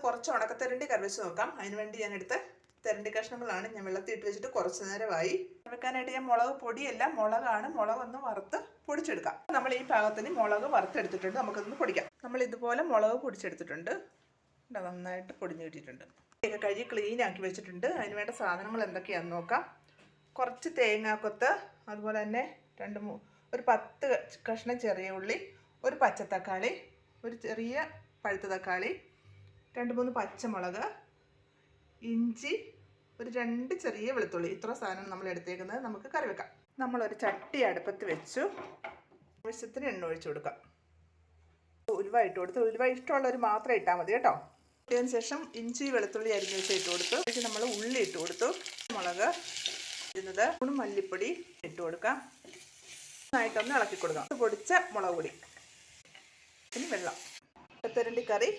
കുറച്ച് ഉണക്കത്തരണ്ടി കറി വെച്ച് നോക്കാം. അതിനുവേണ്ടി ഞാൻ എടുത്ത തെരണ്ടി കഷ്ണങ്ങളാണ് ഞാൻ വെള്ളത്തിൽ ഇട്ട് വെച്ചിട്ട് കുറച്ച് നേരമായി. വെക്കാനായിട്ട് ഞാൻ മുളക് പൊടിയല്ല, മുളകാണ്. മുളകൊന്ന് വറുത്ത് പൊടിച്ചെടുക്കാം. നമ്മൾ ഈ പാകത്തിന് മുളക് വറുത്തെടുത്തിട്ടുണ്ട്. നമുക്കതൊന്ന് പൊടിക്കാം. നമ്മൾ ഇതുപോലെ മുളക് പൊടിച്ചെടുത്തിട്ടുണ്ട്. നന്നായിട്ട് പൊടിഞ്ഞ് കിട്ടിയിട്ടുണ്ട്. ഇതൊക്കെ കഴുകി ക്ലീൻ ആക്കി വെച്ചിട്ടുണ്ട്. അതിന് വേണ്ട സാധനങ്ങൾ എന്തൊക്കെയാണെന്ന് നോക്കാം. കുറച്ച് തേങ്ങാക്കൊത്ത്, അതുപോലെ തന്നെ ഒരു 10 കഷ്ണം ചെറിയ ഉള്ളി, ഒരു പച്ചത്തക്കാളി, ഒരു ചെറിയ പഴുത്ത തക്കാളി, 2-3 പച്ചമുളക്, ഇഞ്ചി, ഒരു 2 ചെറിയ വെളുത്തുള്ളി. ഇത്ര സാധനം നമ്മൾ എടുത്തേക്കുന്നത്. നമുക്ക് കറി വെക്കാം. നമ്മളൊരു ചട്ടി അടുപ്പത്ത് വെച്ചു. ആവശ്യത്തിന് എണ്ണ ഒഴിച്ചു കൊടുക്കാം. ഉലുവ ഇട്ട് കൊടുത്ത്, ഉലുവ ഇഷ്ടമുള്ളവർ മാത്രം ഇട്ടാൽ മതി കേട്ടോ. ഇട്ടതിന് ശേഷം ഇഞ്ചി വെളുത്തുള്ളി അരിഞ്ഞ് വെച്ച് ഇട്ട് കൊടുത്തു. അതിന് നമ്മൾ ഉള്ളി ഇട്ട് കൊടുത്തു. മുളക് ഇരുന്നത്, മല്ലിപ്പൊടി ഇട്ട് കൊടുക്കാം. നന്നായിട്ടൊന്ന് ഇളക്കി കൊടുക്കാം. പൊടിച്ച മുളക് പൊടി, പിന്നെ വെള്ളം. തെരണ്ടി കറി